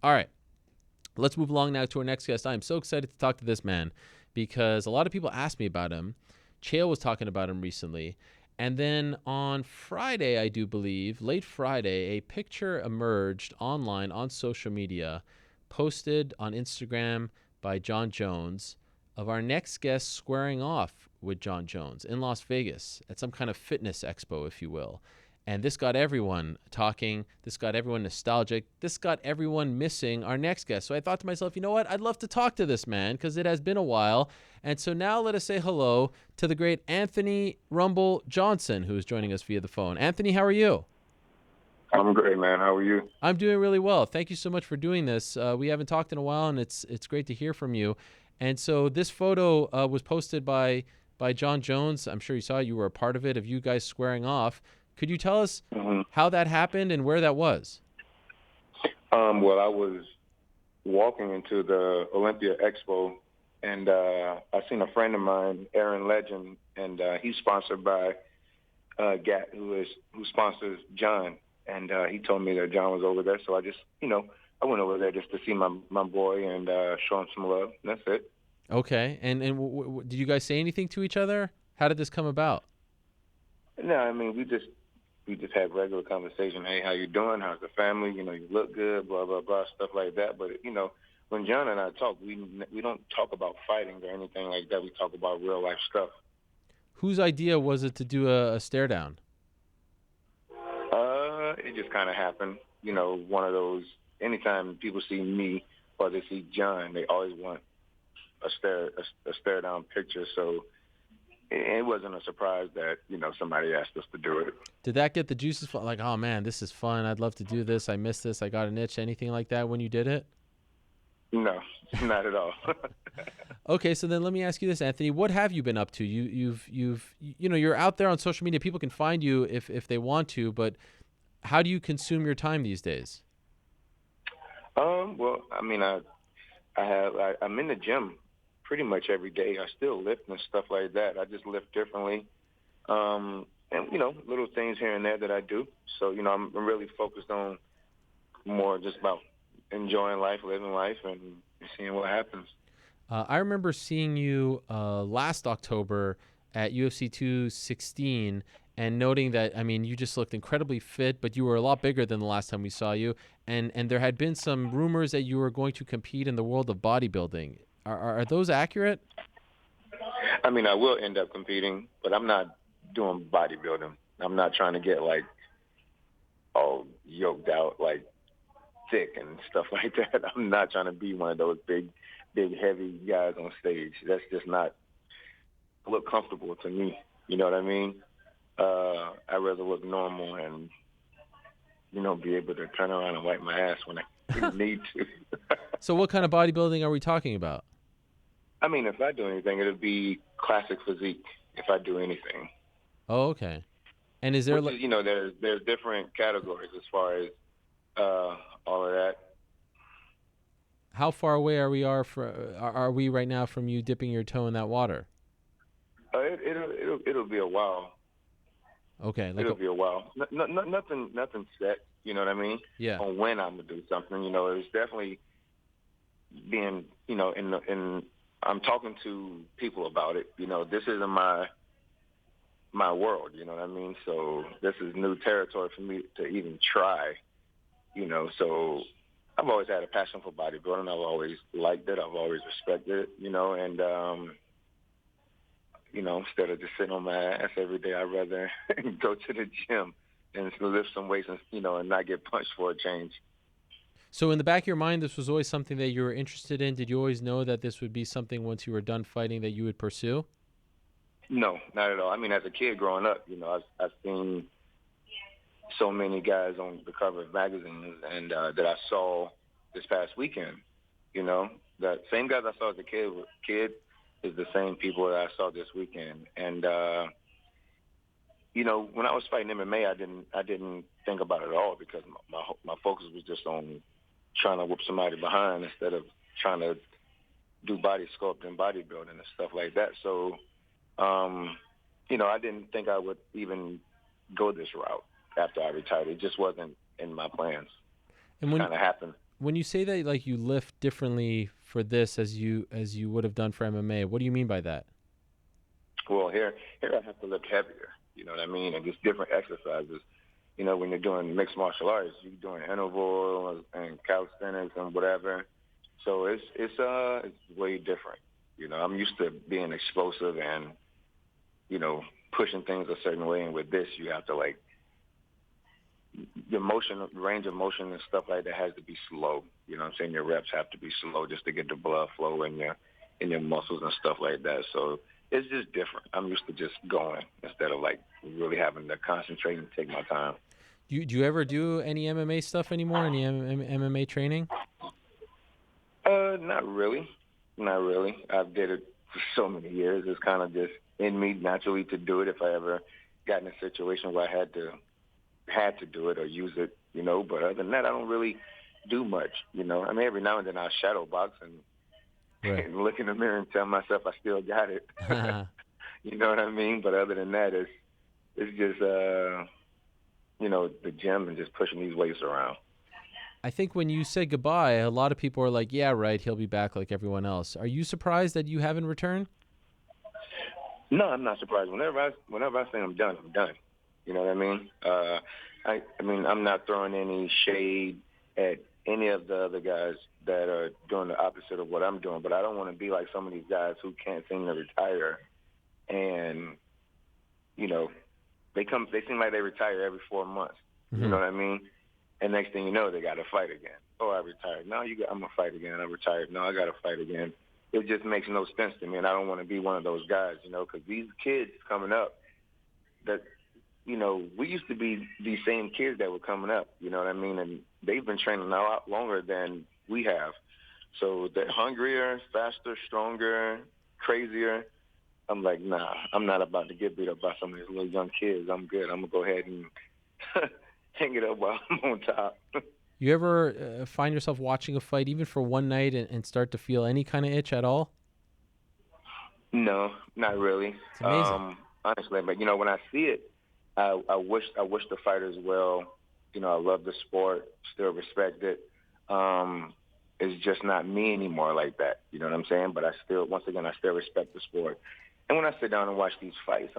All right. Let's move along now to our next guest. I am so excited to talk to this man because a lot of people ask me about him. Chael was talking about him recently. And then on Friday, I do believe, late Friday, a picture emerged online on social media, posted on Instagram by Jon Jones, of our next guest squaring off with Jon Jones in Las Vegas at some kind of fitness expo, if you will. And this got everyone talking. This got everyone nostalgic. This got everyone missing our next guest. So I thought to myself, you know what? I'd love to talk to this man because it has been a while. And so now let us say hello to the great Anthony Rumble Johnson, who is joining us via the phone. Anthony, how are you? I'm great, man. How are you? I'm doing really well. Thank you so much for doing this. We haven't talked in a while, and it's great to hear from you. And so this photo was posted by Jon Jones. I'm sure you saw it. You were a part of it, of you guys squaring off. Could you tell us how that happened and where that was? Well, I was walking into the Olympia Expo, and I seen a friend of mine, Aaron Legend, and he's sponsored by GAT, who sponsors John. And he told me that John was over there, so I just, I went over there just to see my boy and show him some love. And that's it. Okay. And did you guys say anything to each other? How did this come about? No, I mean, we just had regular conversation. Hey, how you doing? How's the family? You look good, blah, blah, blah, stuff like that. But, when John and I talk, we don't talk about fighting or anything like that. We talk about real life stuff. Whose idea was it to do a stare down? It just kind of happened. One of those, anytime people see me or they see John, they always want a stare down picture. So it wasn't a surprise that, somebody asked us to do it. Did that get the juices flowing? Like, oh man, this is fun. I'd love to do this. I missed this. I got an itch. Anything like that when you did it? No, not at all. Okay, so then let me ask you this, Anthony. What have you been up to? You're out there on social media. People can find you if they want to, but how do you consume your time these days? Well, I mean, I'm in the gym pretty much every day. I still lift and stuff like that. I just lift differently. And, little things here and there that I do. So, I'm really focused on more just about enjoying life, living life, and seeing what happens. I remember seeing you last October at UFC 216 and noting that, I mean, you just looked incredibly fit, but you were a lot bigger than the last time we saw you. And there had been some rumors that you were going to compete in the world of bodybuilding. Are those accurate? I mean, I will end up competing, but I'm not doing bodybuilding. I'm not trying to get, all yoked out, thick and stuff like that. I'm not trying to be one of those big, heavy guys on stage. That's just not look comfortable to me. You know what I mean? I'd rather look normal and, be able to turn around and wipe my ass when I need to. So what kind of bodybuilding are we talking about? I mean, if I do anything, it'll be classic physique if I do anything. Oh, okay. And is there there's different categories as far as all of that. How far away are we right now from you dipping your toe in that water? It'll be a while. Okay. It'll be a while. Nothing set. You know what I mean? Yeah. On when I'm gonna do something. It's definitely being. In I'm talking to people about it. This isn't my world. You know what I mean? So this is new territory for me to even try. So I've always had a passion for bodybuilding. I've always liked it. I've always respected it. And instead of just sitting on my ass every day, I'd rather go to the gym and lift some weights and not get punched for a change. So in the back of your mind, this was always something that you were interested in? Did you always know that this would be something once you were done fighting that you would pursue? No, not at all. I mean, as a kid growing up, I've seen so many guys on the cover of magazines and that I saw this past weekend. That same guys I saw as a kid is the same people that I saw this weekend. And when I was fighting MMA, I didn't think about it at all because my focus was just on trying to whoop somebody behind instead of trying to do body sculpt and bodybuilding and stuff like that. So, I didn't think I would even go this route after I retired. It just wasn't in my plans. And it kind of happened. when you say that like you lift differently for this as you would have done for MMA, what do you mean by that? Well, here I have to lift heavier. You know what I mean? And just different exercises. You know, when you're doing mixed martial arts, you're doing interval and calisthenics and whatever. So it's way different. You know, I'm used to being explosive and, you know, pushing things a certain way. And with this, you have to like your motion, range of motion and stuff like that has to be slow. You know what I'm saying? Your reps have to be slow just to get the blood flow in your muscles and stuff like that. So it's just different. I'm used to just going instead of like really having to concentrate and take my time. Do you ever do any MMA stuff anymore? Any MMA training? Not really. Not really. I've did it for so many years. It's kind of just in me naturally to do it if I ever got in a situation where I had to do it or use it, you know. But other than that, I don't really do much, you know. I mean, every now and then I'll shadow box and look in the mirror and tell myself I still got it. You know what I mean? But other than that, it's just, you know, the gym and just pushing these weights around. I think when you said goodbye, a lot of people are like, yeah, right, he'll be back like everyone else. Are you surprised that you haven't returned? No, I'm not surprised. Whenever I say I'm done, I'm done. You know what I mean? I mean, I'm not throwing any shade at any of the other guys that are doing the opposite of what I'm doing, but I don't want to be like some of these guys who can't seem to retire. And, you know, they seem like they retire every 4 months. Mm-hmm. You know what I mean? And next thing you know, they got to fight again. Oh, I retired. No, I'm going to fight again. I retired. No, I got to fight again. It just makes no sense to me, and I don't want to be one of those guys, you know, because these kids coming up that, you know, we used to be these same kids that were coming up, you know what I mean? And they've been training a lot longer than we have. So they're hungrier, faster, stronger, crazier. I'm like, nah, I'm not about to get beat up by some of these little young kids. I'm good. I'm going to go ahead and hang it up while I'm on top. You ever find yourself watching a fight even for one night and start to feel any kind of itch at all? No, not really. It's amazing. Honestly, but, you know, when I see it, I wish the fighters well. You know, I love the sport, still respect it. It's just not me anymore like that. You know what I'm saying? But I still respect the sport. And when I sit down and watch these fights,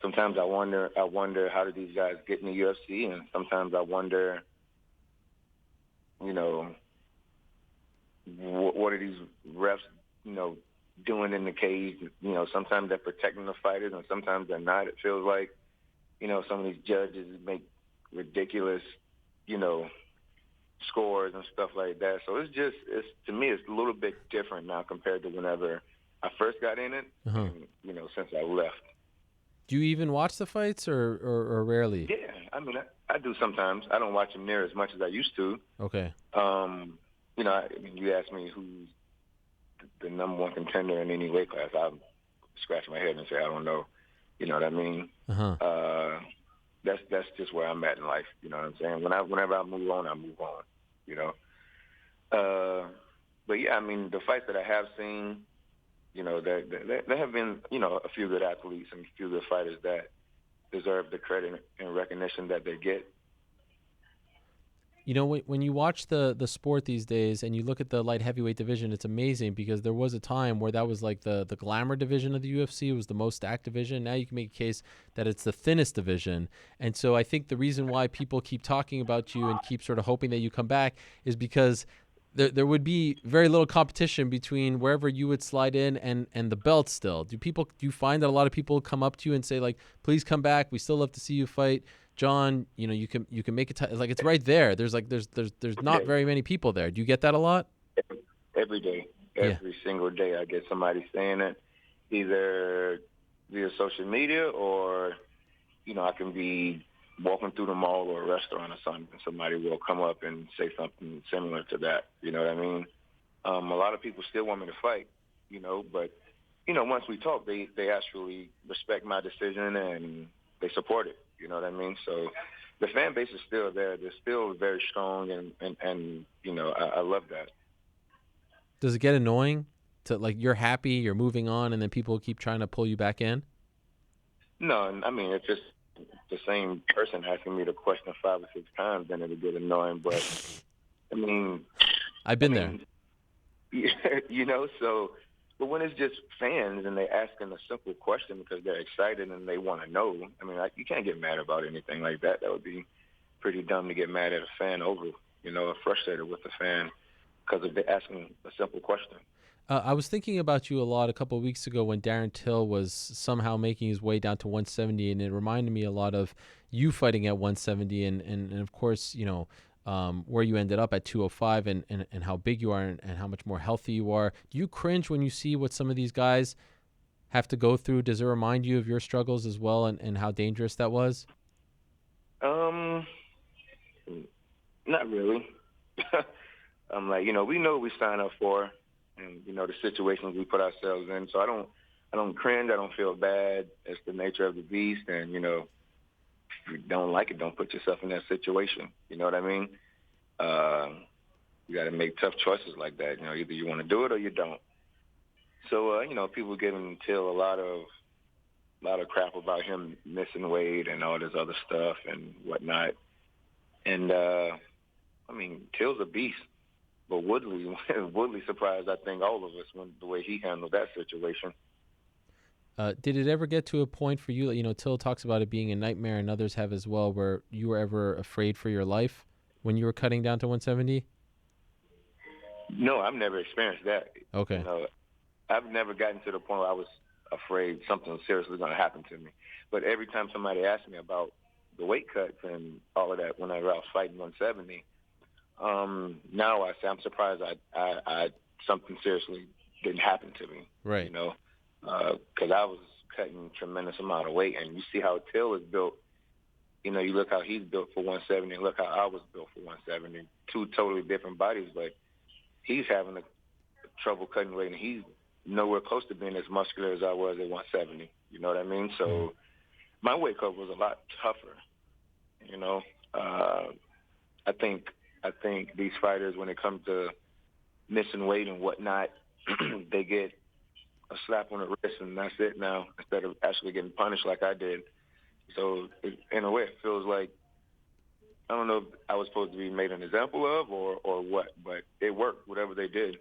sometimes I wonder how did these guys get in the UFC, and sometimes I wonder, you know, what are these refs, you know, doing in the cage? You know, sometimes they're protecting the fighters, and sometimes they're not. It feels like, you know, some of these judges make ridiculous, you know, scores and stuff like that. So to me, it's a little bit different now compared to whenever I first got in it, and, you know, since I left. Do you even watch the fights or rarely? Yeah, I mean, I do sometimes. I don't watch them near as much as I used to. Okay. You know, I mean, you ask me who's the number one contender in any weight class, I'll scratch my head and say, I don't know. You know what I mean? That's just where I'm at in life. You know what I'm saying? Whenever I move on, I move on, you know? But yeah, I mean, the fights that I have seen, you know, there have been, you know, a few good athletes and a few good fighters that deserve the credit and recognition that they get. You know, when you watch the sport these days and you look at the light heavyweight division, it's amazing because there was a time where that was like the glamour division of the UFC. It was the most stacked division. Now you can make a case that it's the thinnest division. And so I think the reason why people keep talking about you and keep sort of hoping that you come back is because there would be very little competition between wherever you would slide in and the belt still. Do you find that a lot of people come up to you and say, like, please come back, we still love to see you fight Jon, you know, you can make it like it's right there. There's not very many people there. Do you get that a lot? Every day, every single day, I get somebody saying it, either via social media or, you know, I can be walking through the mall or a restaurant or something, and somebody will come up and say something similar to that. You know what I mean? A lot of people still want me to fight, you know, but, you know, once we talk, they actually respect my decision and they support it. You know what I mean? So the fan base is still there. They're still very strong, and you know, I love that. Does it get annoying to, like, you're happy, you're moving on, and then people keep trying to pull you back in? No, I mean, if it's the same person asking me the question 5 or 6 times, then it'll get annoying. But I mean, I've been there. you know, so, but when it's just fans and they asking a simple question because they're excited and they want to know, I mean, you can't get mad about anything like that. That would be pretty dumb to get mad at a fan over, you know, or frustrated with the fan because of they asking a simple question. I was thinking about you a lot a couple of weeks ago when Darren Till was somehow making his way down to 170, and it reminded me a lot of you fighting at 170, and of course, you know, where you ended up at 205, and how big you are, and how much more healthy you are. Do you cringe when you see what some of these guys have to go through? Does it remind you of your struggles as well, and how dangerous that was? Not really. I'm like, you know, we know what we sign up for, and you know the situations we put ourselves in. So I don't cringe. I don't feel bad. It's the nature of the beast, and you know, if you don't like it, don't put yourself in that situation. You know what I mean? Uh, you got to make tough choices like that. You know, either you want to do it or you don't. So, you know, people giving Till a lot of crap about him missing weight and all this other stuff and whatnot. And I mean, Till's a beast. But Woodley surprised, I think, all of us when the way he handled that situation. Did it ever get to a point for you? You know, Till talks about it being a nightmare, and others have as well, where you were ever afraid for your life when you were cutting down to 170. No, I've never experienced that. Okay. You know, I've never gotten to the point where I was afraid something seriously going to happen to me. But every time somebody asked me about the weight cuts and all of that whenever I was fighting 170, now I say I'm surprised I something seriously didn't happen to me. Right. You know, because I was cutting a tremendous amount of weight, and you see how Till is built. You know, you look how he's built for 170, and look how I was built for 170. Two totally different bodies, but he's having trouble cutting weight, and he's nowhere close to being as muscular as I was at 170. You know what I mean? So my weight cut was a lot tougher. You know, I think these fighters, when it comes to missing weight and whatnot, they get a slap on the wrist and that's it now, instead of actually getting punished like I did. So in a way, it feels like, I don't know if I was supposed to be made an example of or what, but it worked, whatever they did.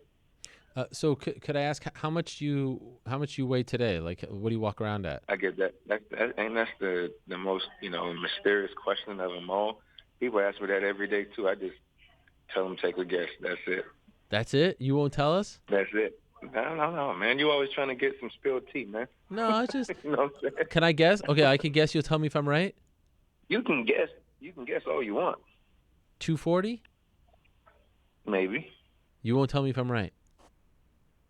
So could I ask how much you weigh today? Like, what do you walk around at? I get that. That's the most, you know, mysterious question of them all. People ask me that every day too. I just tell them take a guess. That's it. That's it? You won't tell us? That's it. No, man. You always trying to get some spilled tea, man. No, I just. You know what I'm saying? Can I guess? Okay, I can guess. You'll tell me if I'm right. You can guess. You can guess all you want. 240? Maybe. You won't tell me if I'm right.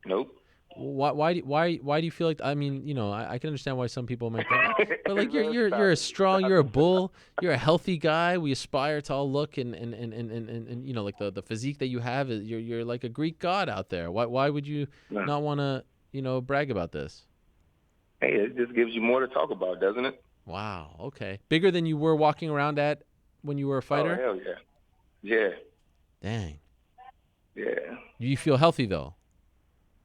Nope. Why do you feel like? I mean, you know, I can understand why some people might think, but like you're a strong, you're a bull, you're a healthy guy. We aspire to all look and you know, like the physique that you have, you're like a Greek god out there. Why would you not want to, you know, brag about this? Hey, it just gives you more to talk about, doesn't it? Wow. Okay. Bigger than you were walking around at when you were a fighter? Oh, hell yeah. Yeah. Dang. Yeah. You feel healthy though?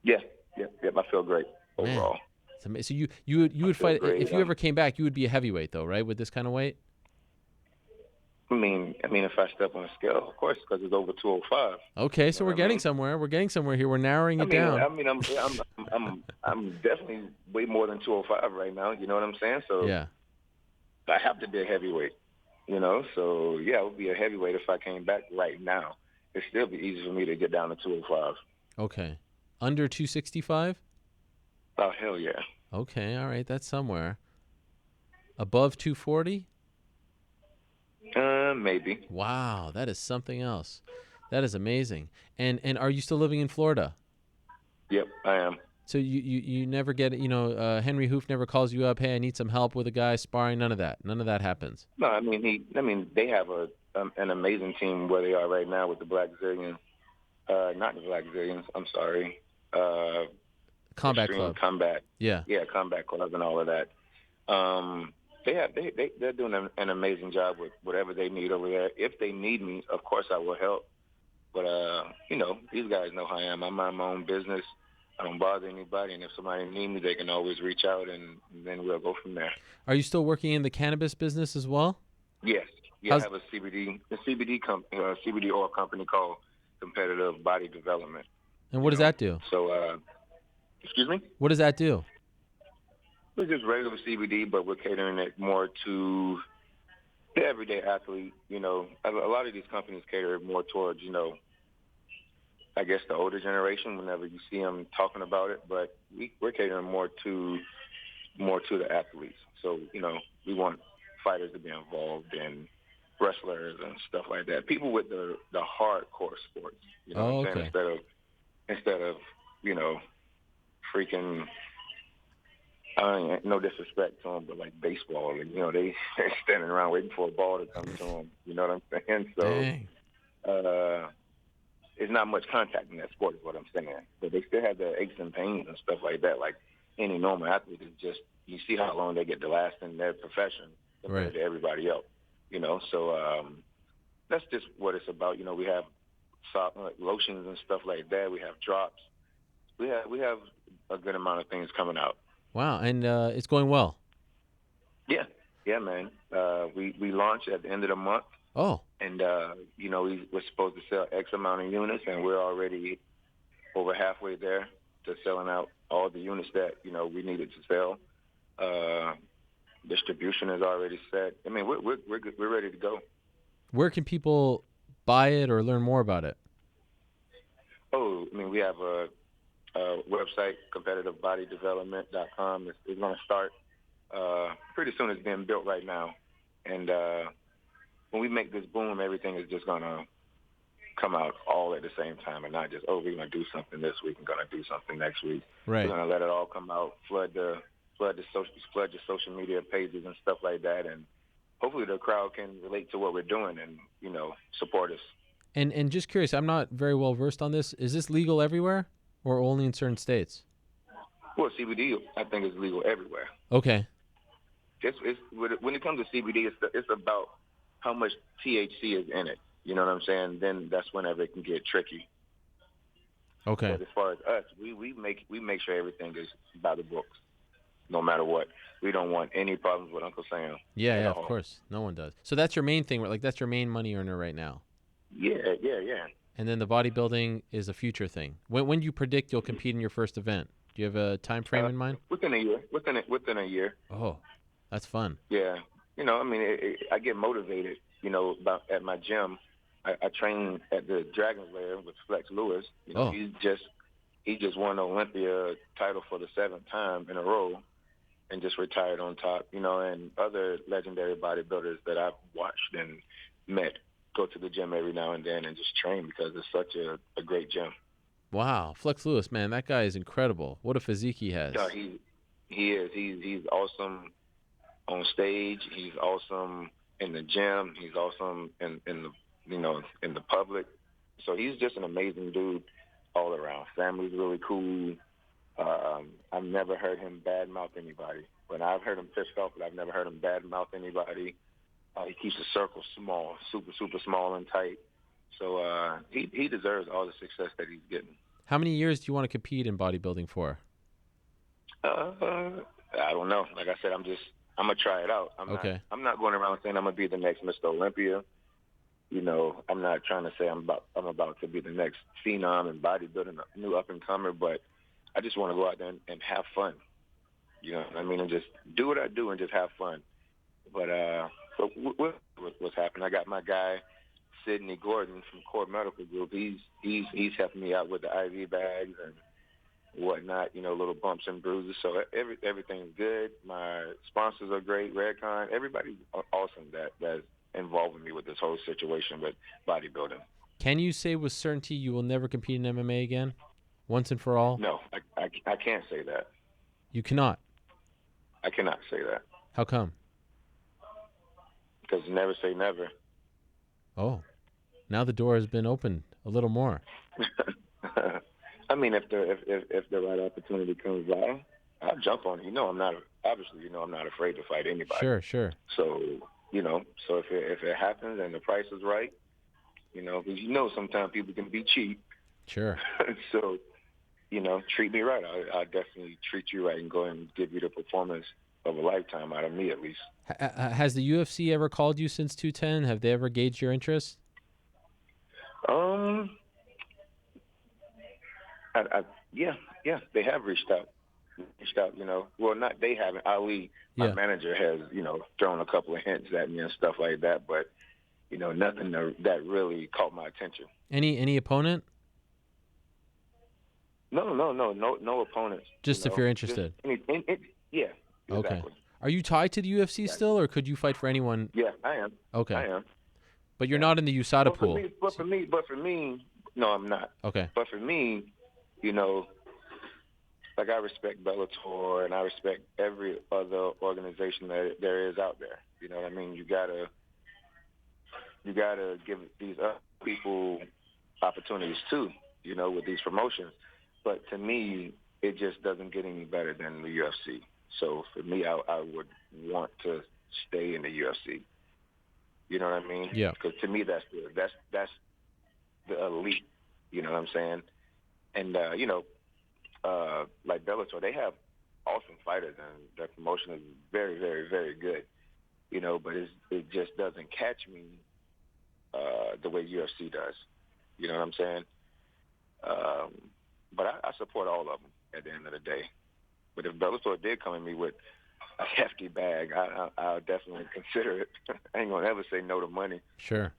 Yeah. I feel great overall. Man. So you would fight great, if you ever came back. You would be a heavyweight though, right? With this kind of weight. I mean, if I step on a scale, of course, because it's over 205. Okay, so we're getting somewhere. We're getting somewhere here. We're narrowing it down. I mean, I'm definitely way more than 205 right now. You know what I'm saying? So yeah, I have to be a heavyweight. You know, so yeah, I would be a heavyweight if I came back right now. It'd still be easy for me to get down to 205. Okay, under 265. Oh hell yeah. Okay, all right, that's somewhere. Above 240. Maybe. Wow, that is something else. That is amazing. And are you still living in Florida? Yep, I am. So you never get, you know, Henry Hoof never calls you up, hey, I need some help with a guy sparring. None of that happens. No, I mean they have an amazing team where they are right now with the Black Zillions. Not the Black Zillions. I'm sorry. Combat Extreme Club. Combat. Yeah, Combat Club and all of that. They're doing an amazing job with whatever they need over there. If they need me, of course I will help. But you know, these guys know how I am. I mind my own business. I don't bother anybody, and if somebody needs me, they can always reach out, and then we'll go from there. Are you still working in the cannabis business as well? Yes. Yeah, I have a CBD oil company called Competitive Body Development. And what does that do? So, excuse me? What does that do? It's just regular CBD, but we're catering it more to the everyday athlete. A lot of these companies cater more towards, I guess the older generation whenever you see them talking about it, but we're catering more to the athletes. So, we want fighters to be involved and wrestlers and stuff like that. People with the hardcore sports, what I'm saying? Instead of, freaking, no disrespect to them, but like baseball, and, they're standing around waiting for a ball to come to them. You know what I'm saying? So, Dang. it's not much contact in that sport is what I'm saying. But they still have the aches and pains and stuff like that. Like any normal athlete, is just, you see how long they get to last in their profession compared to everybody else. So that's just what it's about. We have lotions and stuff like that. We have drops. We have a good amount of things coming out. Wow, and it's going well. Yeah, man. We launch at the end of the month. Oh. And, we're supposed to sell X amount of units, and we're already over halfway there to selling out all the units that, we needed to sell. Distribution is already set. I mean, we're ready to go. Where can people buy it or learn more about it? Oh, I mean, we have a website, competitiveBodyDevelopment.com. It's going to start pretty soon. It's being built right now. And when we make this boom, everything is just going to come out all at the same time and not just, we're going to do something this week and going to do something next week. Right. We're going to let it all come out, flood your social media pages and stuff like that, and hopefully the crowd can relate to what we're doing and, support us. And just curious, I'm not very well versed on this. Is this legal everywhere or only in certain states? Well, CBD, I think, is legal everywhere. Okay. When it comes to CBD, it's about how much THC is in it. You know what I'm saying? Then that's whenever it can get tricky. Okay. But as far as us, we make sure everything is by the books, no matter what. We don't want any problems with Uncle Sam. Yeah, of course. No one does. So that's your main thing, like that's your main money earner right now. Yeah. And then the bodybuilding is a future thing. When do you predict you'll compete in your first event? Do you have a time frame in mind? Within a year. Within a year. Oh, that's fun. Yeah. I get motivated, at my gym. I train at the Dragon's Lair with Flex Lewis. He just won the Olympia title for the 7th time in a row and just retired on top, and other legendary bodybuilders that I've watched and met go to the gym every now and then and just train because it's such a great gym. Wow. Flex Lewis, man, that guy is incredible. What a physique he has. Yeah, he is. He's awesome on stage. He's awesome in the gym. He's awesome in the public. So he's just an amazing dude all around. Family's really cool. I've never heard him badmouth anybody. When I've heard him pissed off, but I've never heard him badmouth anybody. He keeps the circle small, super, super small and tight. So he deserves all the success that he's getting. How many years do you want to compete in bodybuilding for? I don't know. Like I said, I'm gonna try it out. I'm not going around saying I'm gonna be the next Mr. Olympia. I'm not trying to say I'm about to be the next phenom in bodybuilding, a new up and comer, but I just want to go out there and have fun. You know what I mean? And just do what I do and just have fun. But so what's happening? I got my guy Sidney Gordon from Core Medical Group. He's helping me out with the IV bags and whatnot. Little bumps and bruises. So everything's good. My sponsors are great. Redcon. Everybody's awesome that's involved with me with this whole situation with bodybuilding. Can you say with certainty you will never compete in MMA again, once and for all? No, I can't say that. You cannot? I cannot say that. How come? Because never say never. Oh, now the door has been opened a little more. I mean, if the right opportunity comes by, I'll jump on it. I'm not afraid to fight anybody. Sure. So, so if it happens and the price is right, because sometimes people can be cheap. Sure. So, treat me right. I'll definitely treat you right and go and give you the performance of a lifetime out of me, at least. Has the UFC ever called you since 210? Have they ever gauged your interest? Um, yeah, they have reached out. Well, not they haven't. Ali, my Yeah. manager, has thrown a couple of hints at me and stuff like that, but nothing that really caught my attention. Any opponent? No opponents. Just if you're Just interested. yeah, Okay. exactly. Are you tied to the UFC still, or could you fight for anyone? Yeah, I am. Okay. I am. But you're Yeah. not in the USADA pool. But for me, no, I'm not. Okay. But for me, like I respect Bellator and I respect every other organization that there is out there. You know what I mean? You gotta give these other people opportunities too. With these promotions. But to me, it just doesn't get any better than the UFC. So for me, I would want to stay in the UFC. You know what I mean? Yeah. Because to me, that's the elite. You know what I'm saying? And like Bellator, they have awesome fighters, and their promotion is very, very, very good. But it just doesn't catch me the way UFC does. You know what I'm saying? But I support all of them at the end of the day. But if Bellator did come at me with a hefty bag, I'll definitely consider it. I ain't gonna ever say no to money. Sure.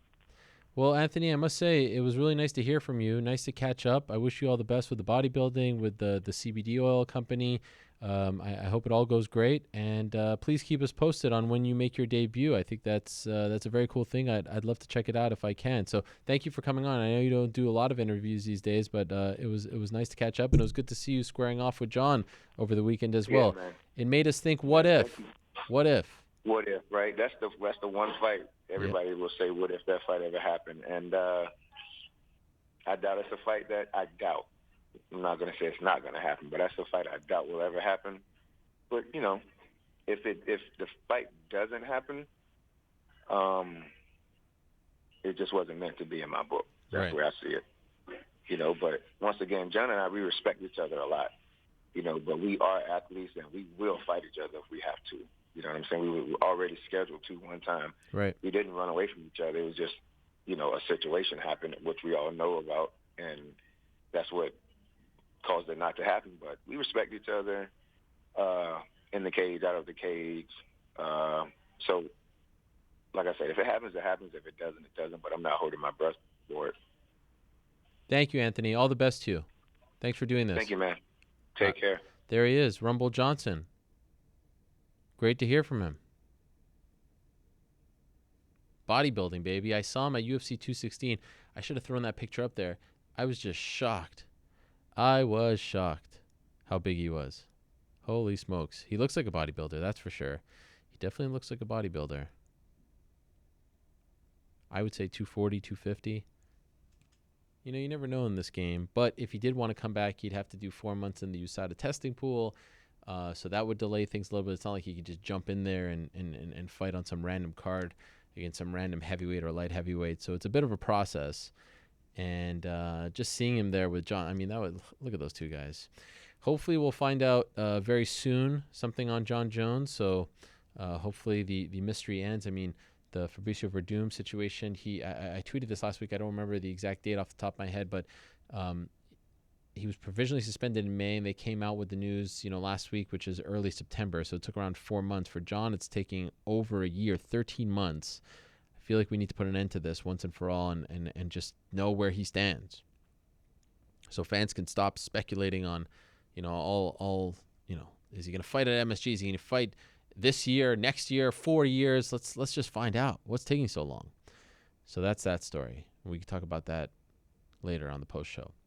Well, Anthony, I must say it was really nice to hear from you. Nice to catch up. I wish you all the best with the bodybuilding, with the CBD oil company. I hope it all goes great, and please keep us posted on when you make your debut. I think that's a very cool thing. I'd love to check it out if I can. So thank you for coming on. I know you don't do a lot of interviews these days, but it was nice to catch up, and it was good to see you squaring off with Jon over the weekend as well. Man. It made us think, what if? What if? What if? Right? That's the one fight everybody will say, what if that fight ever happened? And I doubt it's a fight that I doubt. I'm not going to say it's not going to happen, but that's a fight I doubt will ever happen. But, if the fight doesn't happen, it just wasn't meant to be in my book. That's Right. where I see it. But once again, Jon and I, we respect each other a lot, but we are athletes and we will fight each other if we have to. You know what I'm saying? We were already scheduled to one time. Right. We didn't run away from each other. It was just, a situation happened, which we all know about, and that's what caused it not to happen. But we respect each other in the cage, out of the cage. So, like I said, if it happens, it happens. If it doesn't, it doesn't. But I'm not holding my breath for it. Thank you, Anthony. All the best to you. Thanks for doing this. Thank you, man. Take care. There he is, Rumble Johnson. Great to hear from him. Bodybuilding, baby. I saw him at UFC 216. I should have thrown that picture up there. I was just shocked. I was shocked how big he was. Holy smokes. He looks like a bodybuilder, that's for sure. He definitely looks like a bodybuilder. I would say 240, 250. You never know in this game. But if he did want to come back, he'd have to do 4 months in the USADA testing pool. So that would delay things a little bit. It's not like he could just jump in there and fight on some random card against some random heavyweight or light heavyweight. So it's a bit of a process. And just seeing him there with Jon, look at those two guys. Hopefully we'll find out very soon something on Jon Jones. So hopefully the mystery ends. The Fabricio Verdum situation, I tweeted this last week. I don't remember the exact date off the top of my head, but he was provisionally suspended in May, and they came out with the news, last week, which is early September. So it took around 4 months. For Jon, it's taking over a year, 13 months. I feel like we need to put an end to this once and for all and just know where he stands. So fans can stop speculating on, all is he going to fight at MSG? Is he going to fight this year, next year, 4 years? Let's just find out what's taking so long. So that's that story. We can talk about that later on the post show.